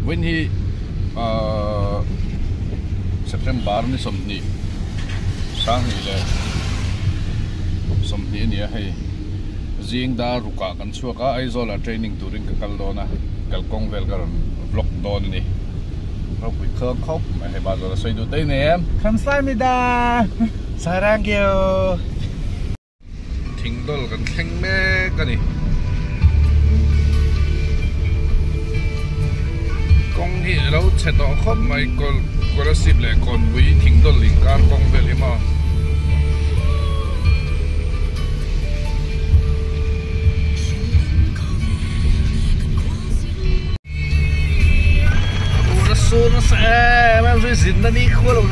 when he September ni somni sang ni le somni ni hai jing da ruka kan chuaka Aizawl training during ka kaldona kalkong vel karon vlog don ni ro pui khang khop mai hai ba zo la soi du tai ne 감사합니다. 사랑해요. thingdol kan thleng me kani kong hi lo cheto khop mai Kolasib le kon bui thingdol ling kar kong vel hima nó sẽ em suy xin nó đi khua luôn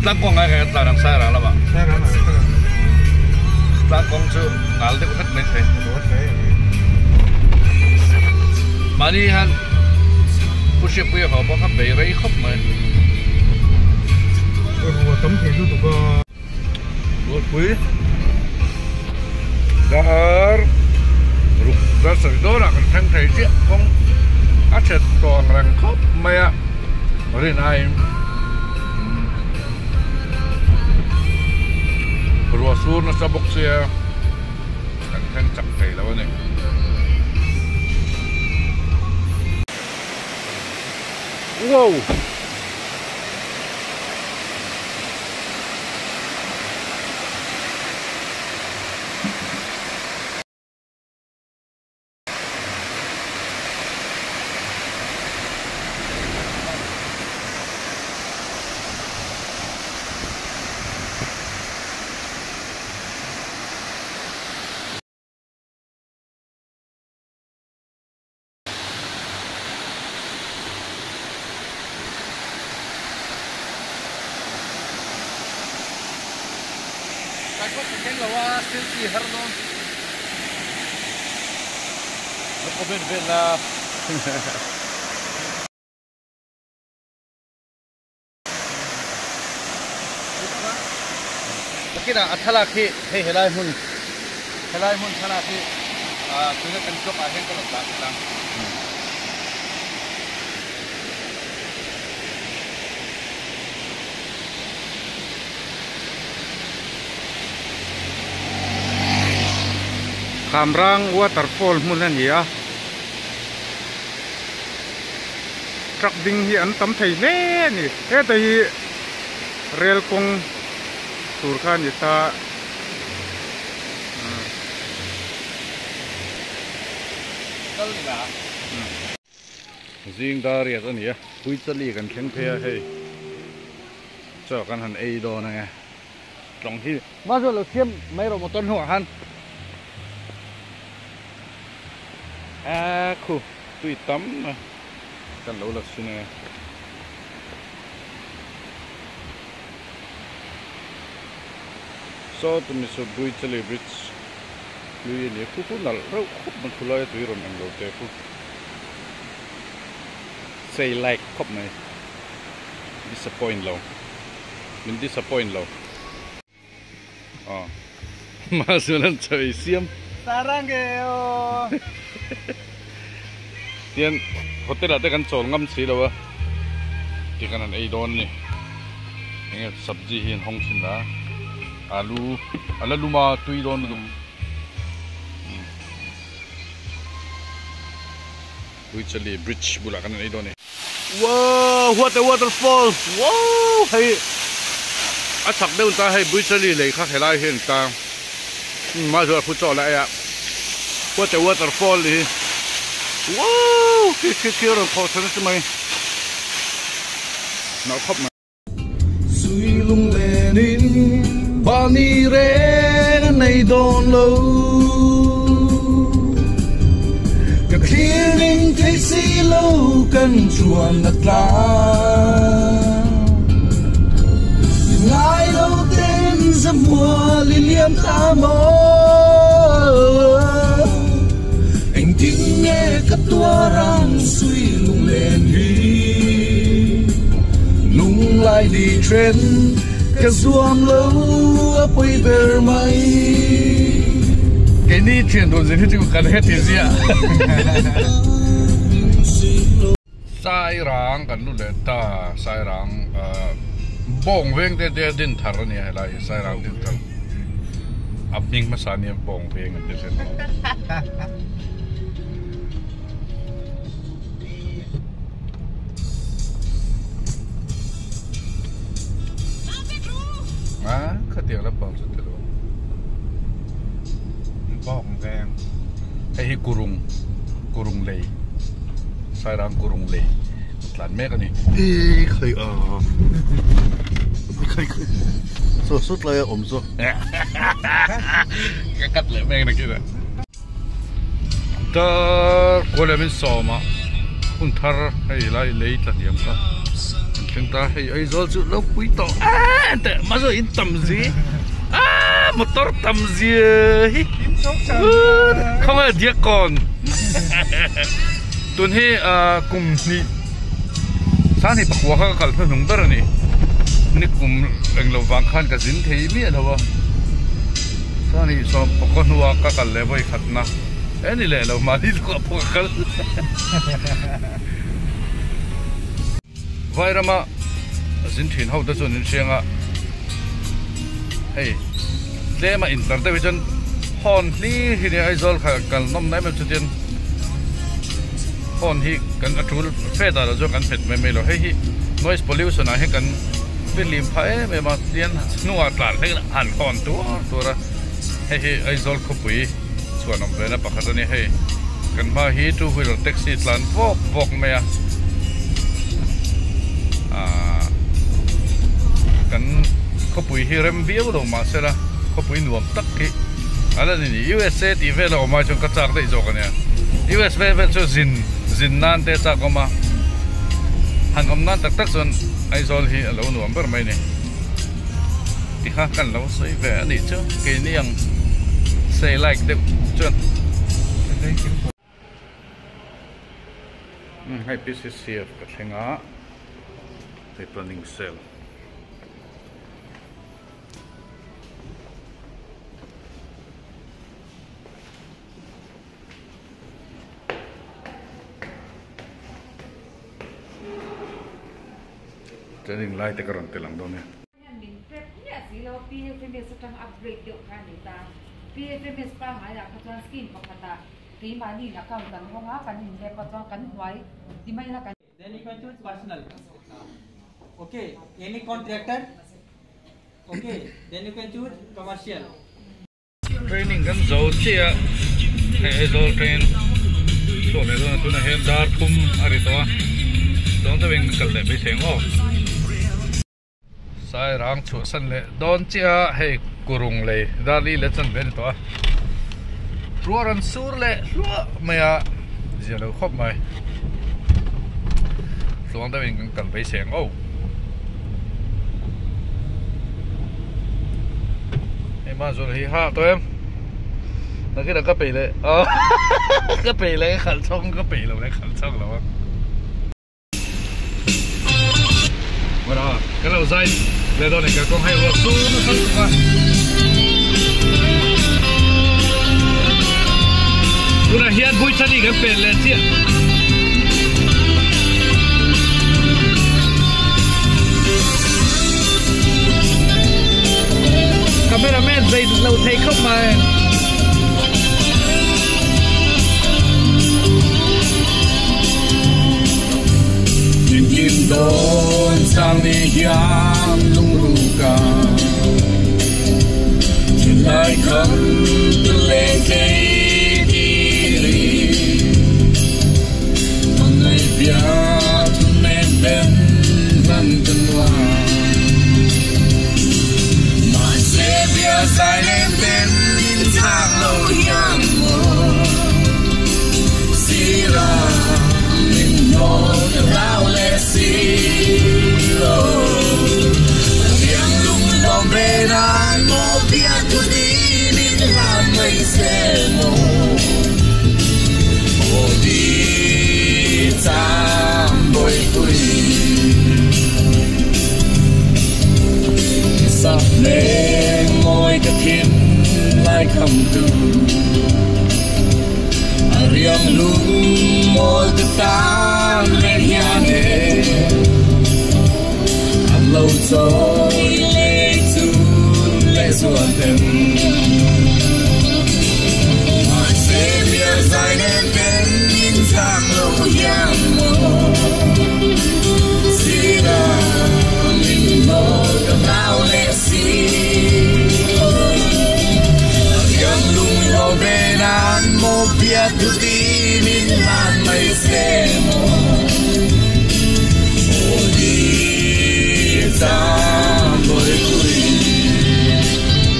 ta con ai cái ta làm sai là ba ta con chưa ngál thì cũng thất mấy thế mà đi han bữa trước bây giờ họ bao khắp bể đấy khóc mà tấm thì tụi có buat quý dar rục ra sợi đó là cái thằng thầy chuyện con ắt sẽ toàn là khóc mày rồi này rồi xuống nó sẽ bốc xe thằng chặt thầy là vậy này wow có cái là siêu thị hết rồi, nó có bên là cái là thà là khi hay helai hun thà là khi tôi đã cần chụp ảnh cái là sao Kamrang waterfall mulan ya truck ding hi an tam thei le ni he ta hi rail kong tur khan ni ta kal ga jing da ria ta ni pui chali kan theng phe he cho kan han ei do na nga long hi ma zo lo thiam mai ro mo ton ho han khu tùy tắm mà cần lâu là xin nè so tụi mình sẽ bui chơi bridge lui này khu là rau khúc mình khu lôi tụi rồi mình đầu tiên khu say like khúc này disappoint lâu mình disappoint lâu mà xưa lần chơi xiêm 사랑해요. Tiên hotel ở đây kan chol ngam si đâu thì cái này don nè nghe sabji hiền hong xin đó alu mà tùy don đúng tùy chali bridge bula cái này don nè wow what a waterfall wow hay chắc đâu ta hay bridge chali lấy khác hay lại hiện ta mà rồi phụ trò lại what a waterfall đi wow cái rồi khó thật sự mày nó khóc mà suy lung lên in bani re này đòn lâu cả khi mình thấy xí lâu cần chuồn đặt lá ngài lâu tên dâm mùa liên liêm ta mơ anh tiếng nghe cất tua răng suy lung lên đi lung lại đi trên cái ruộng lâu quay về mây cái ní chuyện đồ gì hết chứ cần hết thì gì ạ sai rang kan lu le ta sai rang bong veng te din thar ni lai sai rang din thar abning masani bong veng te sen khát tiếng là bong chút thôi bong veng hay kurung lei sai rang kurung lei lan mẹ cái này khơi khơi số sút lại ổn số cái cắt lại mẹ này kia rồi ta có lẽ mình sò mà kun thar hay lại lấy thật điểm cả chúng ta hay Aizawl chút lâu quý tàu mà rồi in tầm gì motor tầm gì không phải điếc còn tuần hi cùng ni sáng thì bạc quá các cặp thân hùng đó rồi ni cùng anh lâu vàng khan cả dính thấy biết đâu sáng thì so bạc con hoa các cặp lẽ vậy khát na ấy ni lẽ lâu mà đi đâu bạc khát vậy ra mà dính thuyền hậu đó cho nên xem hey để mà internet với chân hòn li thì Aizawl khá cần năm nay mà cho tiền hòn hi cần atul phê đó cho cần phết mấy lo hay hi noise pollution hay cần bên lim phải mấy mà tiền nuốt lại hay hàn hòn tua ra hay hi Aizawl khop bui chuan ông về na pakhat ani hay cần mà hi two wheeler taxi tlan vok mày cần khop bui hi rem viau đâu mà sẽ là khop bui nuam tak ki ala ni USA ti ve lo ma chung ka chak dei zo kan ya US ve cho zin nan te cha ko ma han om nan tak chon Aizawl hi alo nuam ber mai ni ti kha kan lo sei ve ani chu ke ni yang say like them chon hai PCCF ka thenga they planning sale training lai te karon te lang do ne mình prep nhẹ xí lo PFMS sang upgrade được cái này ta PFMS pa hại là cái skin của ta tí mà đi là cao tầng không á cái nhìn đẹp và cho cắn hoài thì may là cái then you can choose personal. Okay, any contractor. Okay, then you can choose commercial. training kan zo chia Aizawl train so le do tu na he dar thum ari to dong ta beng kal le be theng o sai rang chu san le don chia he kurung le dali le chan ben to ruaran sur le lua maya zelo khop mai dong ta beng kal be theng o mà rồi thì ha tụi em là cái đằng cái bì này cái bì này khẩn xong cái bì này khẩn xong rồi mà đó cái đầu dây lên đó này cái con hay vừa xuống nó khẩn quá tụi này hiện vui chân đi cái bì lên chứ cameraman dây lâu thấy không mà nhìn đôi sang đi hiam lung ru ca nhìn lại không lên cây đi con người bia tu men bên văn tân hoa sai lên bên thang lâu hiang mơ xí ra mình nói lao lệ xí lô tiếng lung lòng về đàn mô biết tu đi mình làm mây xe mô ô đi tam bồi quỳ sắp lên môi cái thiên lại không từ riêng lung môi cái tan lên hiền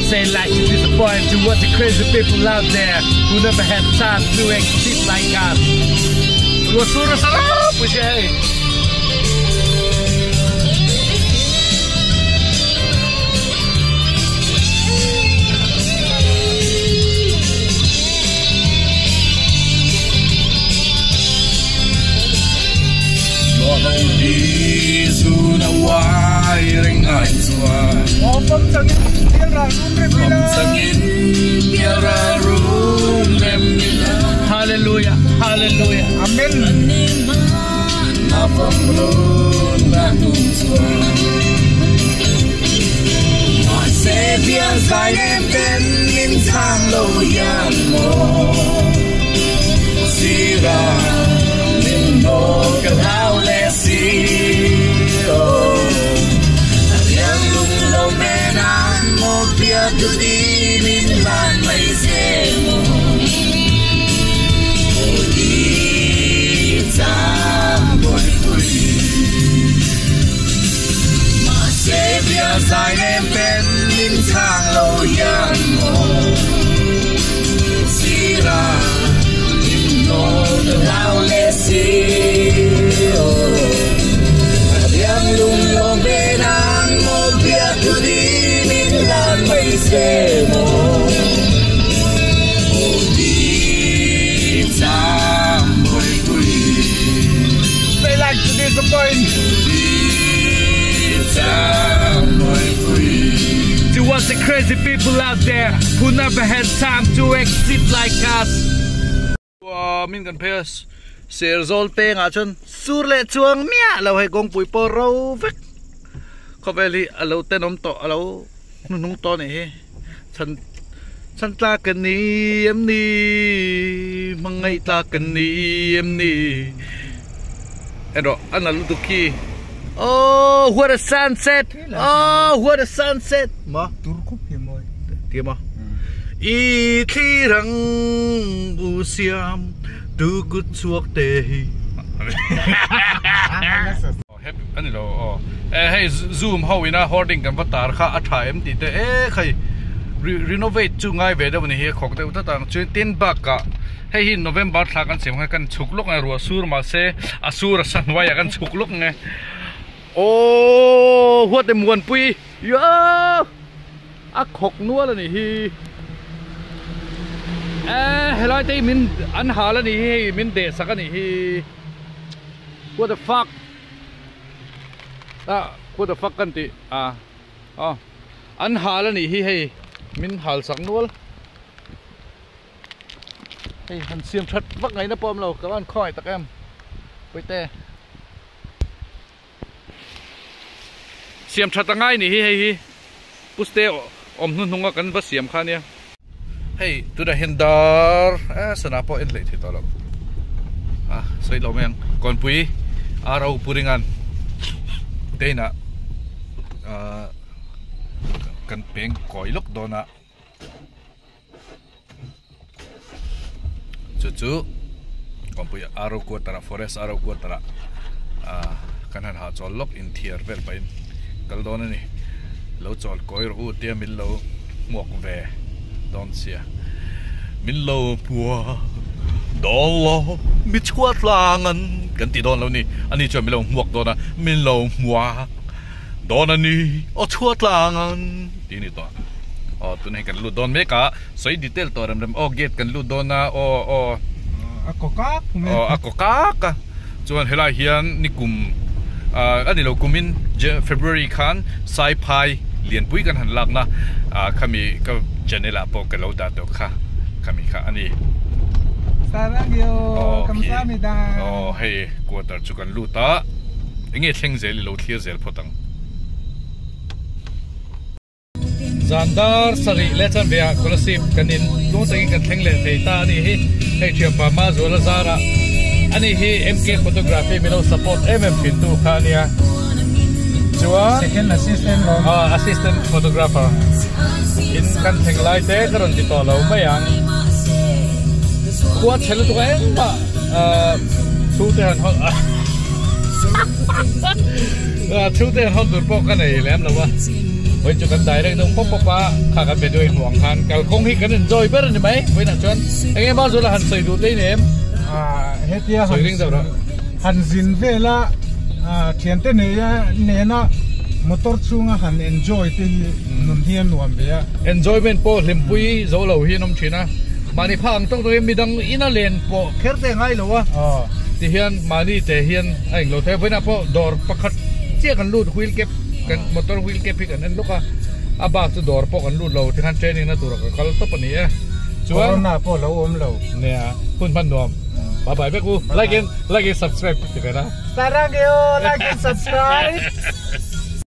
Say like to disappoint towards the crazy people out there who never had time to exist like us. Suara salah pusing. Hallelujah, hallelujah, Amen. Savior giải em đến những thang lâu yan mô si ra min mô cả lao lệ si ô yang lung lâu bên an mô bia tu đi min lan mây dê mô ô đi giang bồi bùi mà Savior giải em đến những thang lâu yan mô si ra min mô cả lao lệ si ô yang lung lâu bên an mô bia tu đi min lan mây dê mô ô đi giang bồi bùi They like to disappoint. đi giang bồi bùi towards the crazy people out there who never had time to exist like us. Wow, min kan pes Aizawl pe nga chon sur le chuang mia lo hai gong pui po ro vek khopeli alo tenom to alo nung to ne he chan ta kan ni em ni mangai ta kan ni em ni ero analu tuki. Oh, what a sunset! Oh, what a sunset! Ma, Turku pimoy. tiêm ma. I thi răng u siam tu gut chuak te. Happy anh lo. Hey, zoom how ina hoarding kan vatar kha atha em ti te khai renovate chu ngai ve da bani he khok te uta tang chu tin bak ka. Hey, hi November thla kan sem kan chuklok ngai ro sur ma se asur san wa ya kan chuklok ngai. Oh, what them one pui. Yo, a khok nuo la ni hi. Hello tay min an ha la ni hi min de sak ani hi. What the fuck? What the fuck kan ti? An ha la ni hi hey. Min hal sak nuo. Hey, han siam that vak ngai na pom lo ka an khoi tak em. Pui te. Siam that ngai ni hi hey. Puste om nun hunga kan ba siam kha nia. Hey, tu da hindar sana po in late to lo. Sai lo men kon pui arau puringan. Teina kan peng koi lok dona. Cucu kon pui arau ko tara forest arau ko tara. Kanan ha chol lok in thier vel pain. Kal dona ni. Lo chol koi ro tia min lo muak ve. Don sia min lo pua don lo mi chuat langan kan ti don lo ni ani cho mi lo muak dona min lo muak don ani o chuat langan ti ni to o tu nei kan lu don me ka soi detail to ram o get kan lu dona o Akokak. akokaka chuan helai hian nikum ani lo kumin February khan sai phai lian pui kan han lak na kami ka janela po ka lo da to kha kami kha ani Sarangyo. Kamsahamnida. oh hey quarter chu kan lu ta inge thleng zel lo thlir zel photang Zandar sari lechan via Kolasib kanin lung tangin kan thleng le theita ani hi hei thiam pa ma zola zara ani hi MK photography milo support fin tu khania chuan Second assistant lo. assistant photographer in kan thleng lai te karon ti to lo mayang kuat chelo tu em ma thu te han hon thu te han hon dur pok kan ei lem lo wa oi chu kan direct dong pop pa kha kan be doi huang khan kal khong hi kan enjoy ber ni mai oi na chuan enge ma zola han sei du te nem Hetia sei ring da ra han zin vela thian te ne na motor chunga han enjoy te nun hian nuam bia enjoyment po limpui zo lo hi nom thina mani phang tok to mi dang ina len po kher te ngai lo wa ti hian mani te hian aing lo the voina po dor pakhat che kan lut wheel cap kan motor wheel cap hi kan en loka aba chu dor po kan lut lo ti khan training na tur ka kal to pani e chuan na po lo om lo ne kun pan nom bye bye be ku like and subscribe ti kana Sarang yo, like and subscribe.